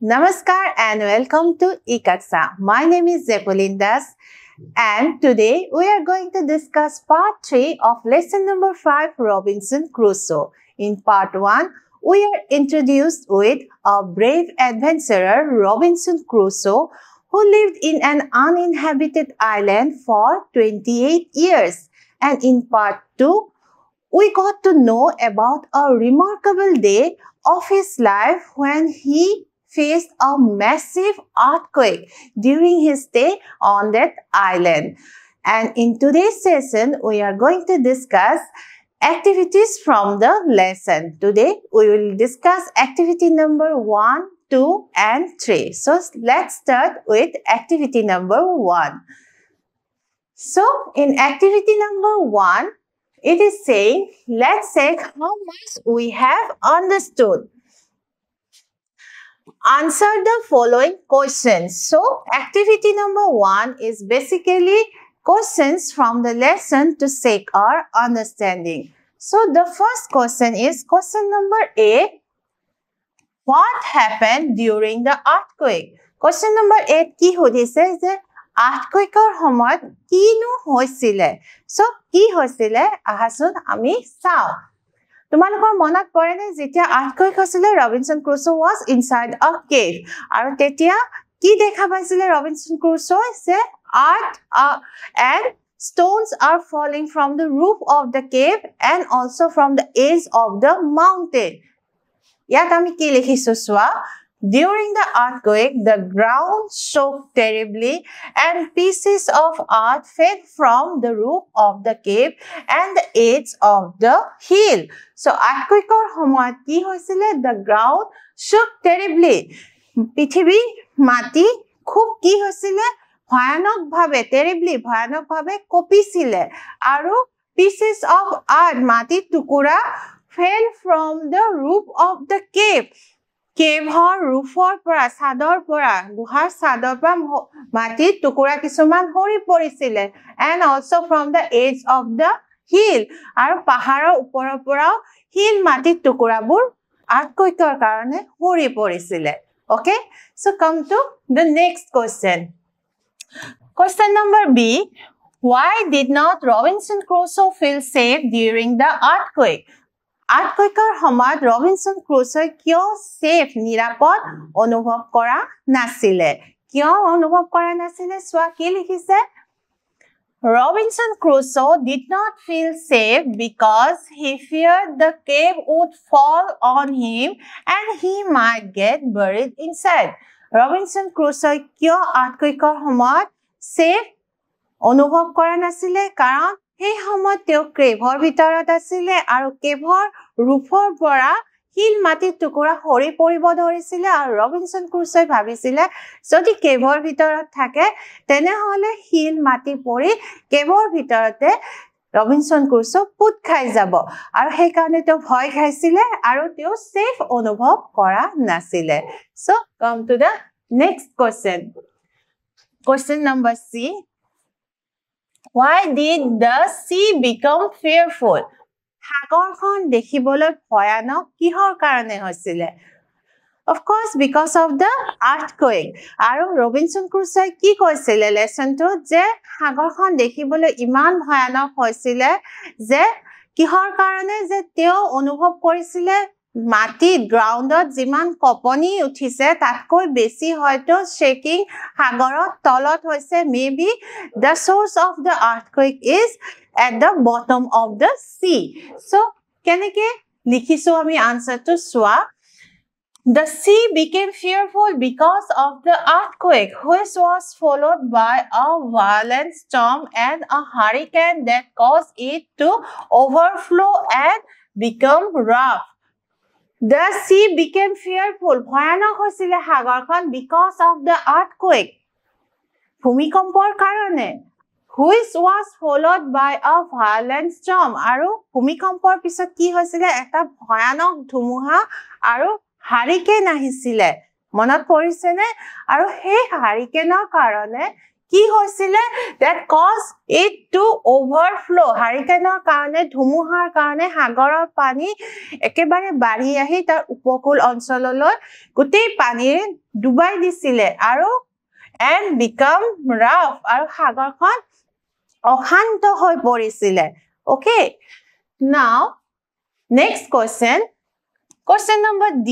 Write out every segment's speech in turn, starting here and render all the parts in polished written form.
Namaskar and welcome to eKaksha. My name is Zeppelin Das and today we are going to discuss part 3 of lesson number 5 Robinson Crusoe. In part 1, we are introduced with a brave adventurer Robinson Crusoe who lived in an uninhabited island for 28 years. And in part 2, we got to know about a remarkable day of his life when he faced a massive earthquake during his stay on that island. And in today's session, we are going to discuss activities from the lesson. Today, we will discuss activity number 1, 2, and 3. So, let's start with activity number 1. So, in activity number 1, it is saying, let's check how much we have understood. Answer the following questions. So, activity number 1 is basically questions from the lesson to check our understanding. So, the first question is question number A. What happened during the earthquake? Question number 8 ki hodise je earthquake or homoyot kinu hoisile. So, ki hoisile ahasun ami sao. তোমালোকৰ মনত পৰে নে যেতিয়া earthquake হৈছিলে Robinson Crusoe was inside a cave আৰু তেতিয়া কি দেখা পাইছিলে Robinson Crusoe যে earth and stones are falling from the roof of the cave and also from the edge of the mountain. ইয়াত আমি কি লিখিছো চোৱা During the earthquake, the ground shook terribly and pieces of earth fell from the roof of the cave and the edge of the hill. So, earthquake or homoyot ki hoisile the ground shook terribly. Pithibi mati khub ki hoisile bhayanok bhabe terribly bhayanok bhabe kopisile aru pieces of earth mati tukura fell from the roof of the cave. Cave hor roofer pora sador pora guhar sador pora mati tukura kisuman hori porisile and also from the edge of the hill aru paharo upor pora hill mati tukura bur earthquake or karone hori porisile. Okay, so come to the next question. Question number B. Why did not Robinson Crusoe feel safe during the earthquake? Earthquakeৰ সময়ত Robinson Crusoe কিয় safe নিৰাপদ অনুভৱ কৰা নাছিলে কিয় অনুভৱ কৰা নাছিলে সোৱা কি লিখিছে Robinson Crusoe did not feel safe because he feared the cave would fall on him and he might get buried inside. Robinson Crusoe কিয় earthquakeৰ সময়ত safe অনুভৱ কৰা নাছিলে কাৰণ সেই সময়ত তেওঁ কেভৰ ভিতৰত আছিল আৰু কেভৰ ৰূফৰ পৰা হিল মাটি টুকুৰা হৰি পৰিব ধৰিছিল আৰু ৰবিনসন ক্ৰুছই ভাবিছিল যদি কেভৰ ভিতৰত থাকে তেনেহলে হিল মাটি পৰি কেভৰ ভিতৰতে ৰবিনসন ক্ৰুছো পুত খাই যাব আৰু সেই কাৰণে তেওঁ ভয় খাইছিল আৰু তেওঁ সেফ অনুভৱ কৰা নাছিল so come to the next question question number C Why did the sea become fearful? সাগৰখন দেখিবলৈ ভয়ানক কিহৰ কাৰণে হৈছিল? Of course, because of the earthquake. আৰু ৰবিনসন ক্ৰুছই কি কৈছিল লেসনটো যে সাগৰখন দেখিবলৈ ইমান ভয়ানক হৈছিল যে কিহৰ কাৰণে যে তেওঁ অনুভৱ কৰিছিল মাটিত গ্ৰাউণ্ডত যিমান কপনি উঠিছে তাতকৈ বেছি হয়তো শেকিং সাগৰৰ তলত হৈছে maybe the source of the earthquake is at the bottom of the sea so কেনেকে লিখিছো আমি আনসারটো সোৱা The sea became fearful because of the earthquake which was followed by a violent storm and a hurricane that caused it to overflow and become rough The sea became fearful. ভয়ানক হৈছিল সাগৰখন because of the earthquake. ভূমিকম্পৰ কাৰণে which was followed by a violent storm. আৰু ভূমিকম্পৰ পিছত কি হৈছিল এটা ভয়ানক ধুমুহা আৰু হাৰিকেন আহিছিল মনত পৰিছে নে আৰু সেই হাৰিকেনৰ কাৰণে কি হৈছিলে that caused it to overflow হাৰিকেনৰ কাৰণে ধুমুহাৰ কাৰণে সাগৰৰ পানী একেবাৰে বাঢ়ি আহি তাৰ উপকূল অঞ্চললৈ গোটেই পানী ডুবাই দিছিলে আৰু and become rough আৰু সাগৰখন অশান্ত হৈ পৰিছিলে okay now next question number D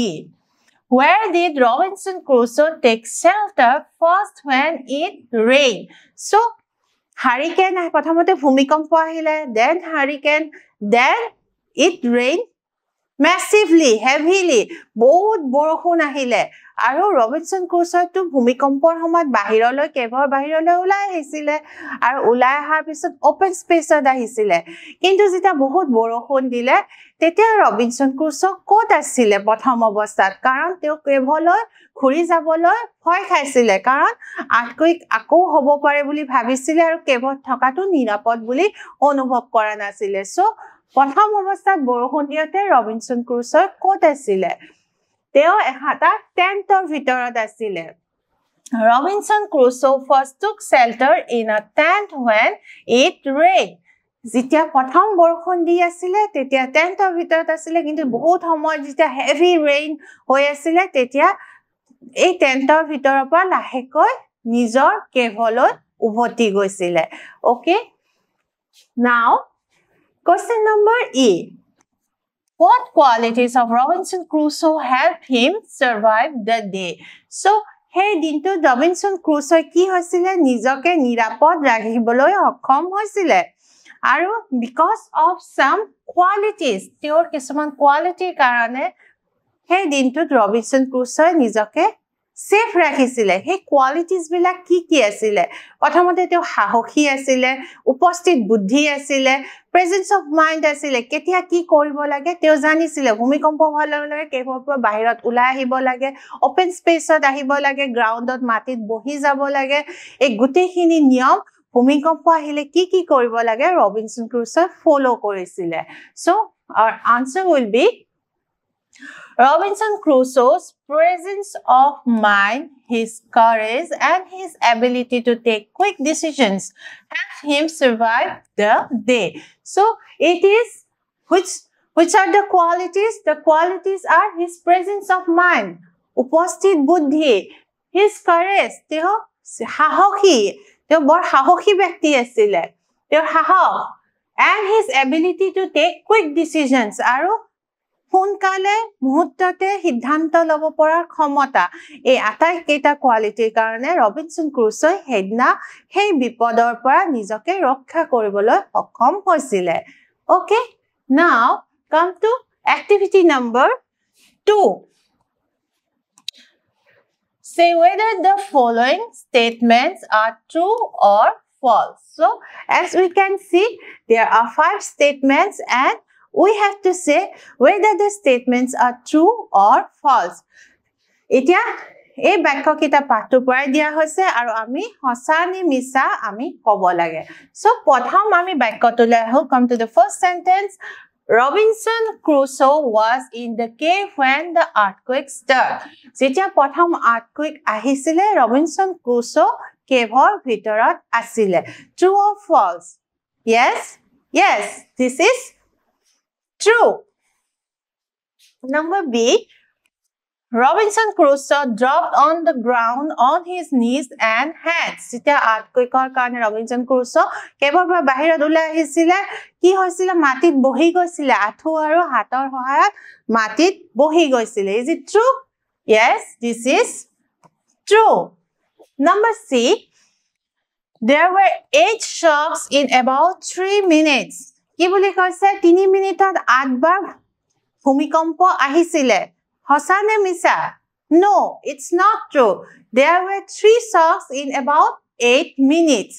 where did Robinson Crusoe take shelter first when it rained so hurricane প্রথমতে ভূমিকম্প আহিলে then hurricane then it rained massively heavily বহুত বৰষুণ আহিলে আৰু ৰবিনসন ক্ৰুজটো ভূমিকম্পৰ সময়ত বাহিৰলৈ কেভৰ বাহিৰলৈ ওলাই আহিছিলে আৰু ওলাই অহাৰ পিছত ওপেন স্পেচত আহিছিলে কিন্তু যেতিয়া বহুত বৰষুণ দিলে তেতিয়া ৰবিনসন ক্ৰুজ ক'ত আছিল প্ৰথম অৱস্থাত কাৰণ তেওঁ কেভলৈ ঘূৰি যাবলৈ ভয় খাইছিলে কাৰণ আটকুইক আকৌ হ'ব পাৰে বুলি ভাবিছিলে আৰু কেভত থকাটো নিৰাপদ বুলি অনুভৱ কৰা নাছিলে সো প্ৰথম অৱস্থাত বৰষুণ দিওঁতে ৰবিনসন ক্ৰুজ ক'ত আছিল তেওঁ এটা টেন্টৰ ভিতৰত আছিল Robinson Crusoe first took shelter in a tent when it rained যেতিয়া প্ৰথম বৰষুণ দি আছিল তেতিয়া টেন্টৰ ভিতৰত আছিল কিন্তু বহুত সময় যেতিয়া হেভি ৰেইন হৈ আছিল তেতিয়া এই টেন্টৰ ভিতৰৰ পৰা লাহেকৈ নিজৰ কেভলৈ উভতি গৈছিল okay now question number E what qualities of Robinson Crusoe helped him survive the day so hey dinto Robinson Crusoe ki hoisile nijoke nirapod rakhiboloi সক্ষম হৈছিলে আৰু because of some qualities তেওঁৰ কিছুমান quality কাৰণে hey dinto Robinson Crusoe nijoke safe ৰাখিছিলে হে qualities বিলাক কি আছিল প্ৰথমতে তেওঁ সাহসী আছিল উপস্থিত বুদ্ধি আছিল প্ৰেজেন্স অফ মাইন্ড আছিল কেতিয়া কি কৰিব লাগে তেওঁ জানিছিল ভূমিকম্প হোৱাৰ লগে কেভৰ পৰা বাহিৰত ওলাই আহিব লাগে ওপেন স্পেচত আহিব লাগে গ্ৰাউণ্ডত মাটিত বহি যাব লাগে এই গুটেখিনি নিয়ম ভূমিকম্প আহিলে কি কৰিব লাগে ৰবিনসন ক্ৰুজে ফলো কৰিছিল so our answer will be Robinson Crusoe's presence of mind, his courage, and his ability to take quick decisions helped him survive the day. So, it is which are the qualities? The qualities are his presence of mind, upasthit buddhi, his courage, teo sahoki, teo bor sahoki byakti asile, teo sahok, and his ability to take quick decisions. Aru সোনকালে মুহূৰ্ততে সিদ্ধান্ত লব পৰাৰ ক্ষমতা এই আটাইকেইটা কোৱালিটিৰ কাৰণে ৰবিনসন ক্ৰুজে হেডনা সেই বিপদৰ পৰা নিজকে ৰক্ষা কৰিবলৈ সক্ষম হৈছিল ওকে নাও come to activity number 2 say whether the following statements are true or false so as we can see there are 5 statements and we have to say whether the statements are true or false. Etia ei bakyo kita patu porai dia hoise aru ami hosa ni misa ami kobo lage. So prothom ami bakyo tole ahu come to the first sentence. Robinson Crusoe was in the cave when the earthquake stirred. Jetia prothom earthquake ahisile Robinson Crusoe caveor bitorat asile. True or false? Yes, this is true. Number B. Robinson Crusoe dropped on the ground on his knees and hands. Sita earthquakeor karone Robinson Crusoe kebor পৰা বাহিৰত ওলাই আহিছিলে কি হৈছিল মাটিত বহি গৈছিল আঠু আৰু হাতৰ সহায়ত মাটিত বহি গৈছিল Is it true? Yes, this is true. Number C. There were 8 shocks in about 3 minutes. কি বুলি কৈছে 3 মিনিটত 8 বাৰ ভূমিকম্প আহিছিলে হসা নে মিছা No, it's not true. There were 3 shocks in about 8 minutes.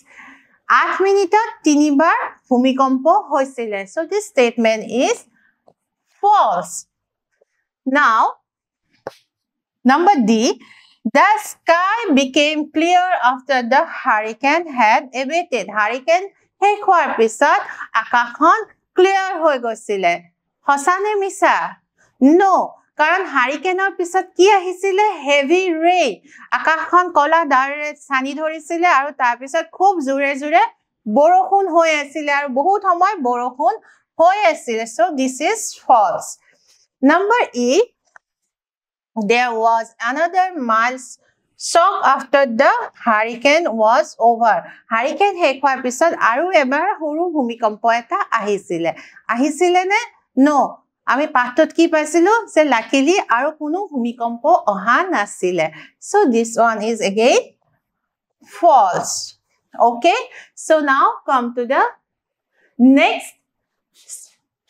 8 মিনিটত 3 বাৰ ভূমিকম্প হৈছিলে So this statement is false. Now, number D. The sky became clear after the hurricane had abated. Hurricane শেষ হোৱাৰ পিছত আকাশখন ক্লিয়াৰ হৈ গৈছিল হসা নে মিছা No, কাৰণ হাৰিকেনৰ পিছত কি আহিছিলে হেভি ৰেইন আকাশখন কলা ডাৱৰে ছানি ধৰিছিলে আৰু তাৰ পিছত খুব জোৰে জোৰে বৰষুণ হৈ আছিল আৰু বহুত সময় বৰষুণ হৈ আছিল so this is false number E there was another mild shock after the hurricane was over hurricane শেষ হোৱাৰ পিছত আৰু এবাৰ সৰু ভূমিকম্প এটা আহিছিলে নে no আমি পাঠত কি পাইছিলো যে লাকিলি আৰু কোনো ভূমিকম্প অহা নাছিলে so this one is again false okay so now come to the next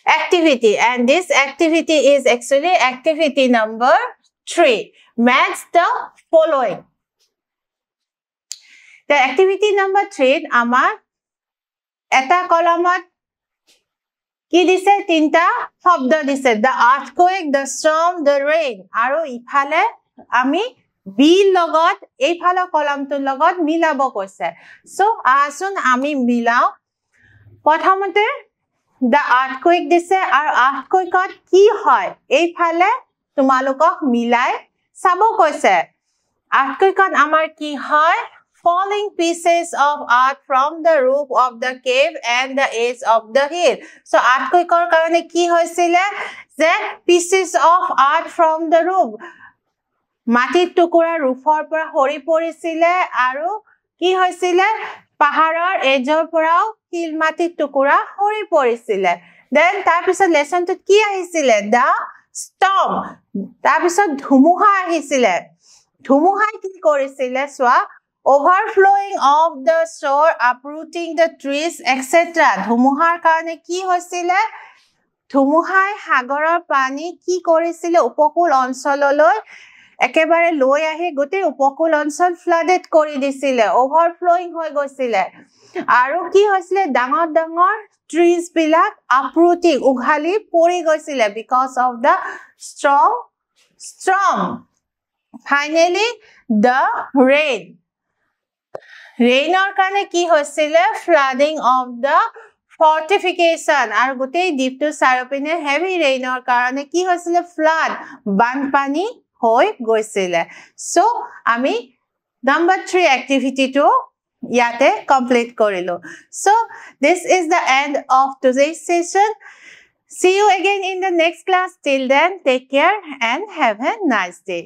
activity and this activity is actually activity number 3 match the following the activity number 3 amar eta column কি দিছে তিনটা শব্দ দিছে the earthquake the storm the rain আৰু ইফালে আমি B লগত এইফালে কলমটোৰ লগত মিলাব কৈছে সো আসুন আমি মিলাও প্ৰথমতে the earthquake দিছে আৰু earthquakeত কি হয় এইফালে তোমালোকক মিলাই চাব কৈছে earthquakeত আমাৰ কি হয় falling pieces of earth from the roof of the cave and the edge of the hill so earthquakeৰ কাৰণে কি হৈছিল যে pieces of earth from the roof মাটিৰ টুকুৰা ৰূফৰ পৰা হৰি পৰিছিল আৰু কি হৈছিল পাহাৰৰ এজৰ পৰাও শিল মাটিৰ টুকুৰা হৰি পৰিছিল then তাৰ পিছত লেসনটোত কি আহিছিল the storm তাৰ পিছত ধুমুহা আহিছিল ধুমুহাই কি কৰিছিল সোৱা overflowing of the shore uprooting the trees etc ধুমুহাৰ কাৰণে কি হৈছিল ধুমুহাই সাগৰৰ পানী কি কৰিছিল উপকূল অঞ্চললৈ একেবাৰে লৈ আহি গতে উপকূল অঞ্চল ফ্লাডেড কৰি দিছিল overflowing হৈ গৈছিল আৰু কি হৈছিল ডাঙৰ ডাঙৰ trees বিলাক uprooting উঘালি পৰি গৈছিল because of the storm finally the rainৰ কাৰণে কি হৈছিল flooding of the fortification আৰু গোটেই দ্বীপটো চাৰিওপিনে heavy rainৰ কাৰণে কি হৈছিল flood বানপানী হৈ গৈছিল so আমি number 3 activity টো ইয়াতে কমপ্লিট কৰিলো so this is the end of today's session see you again in the next class till then take care and have a nice day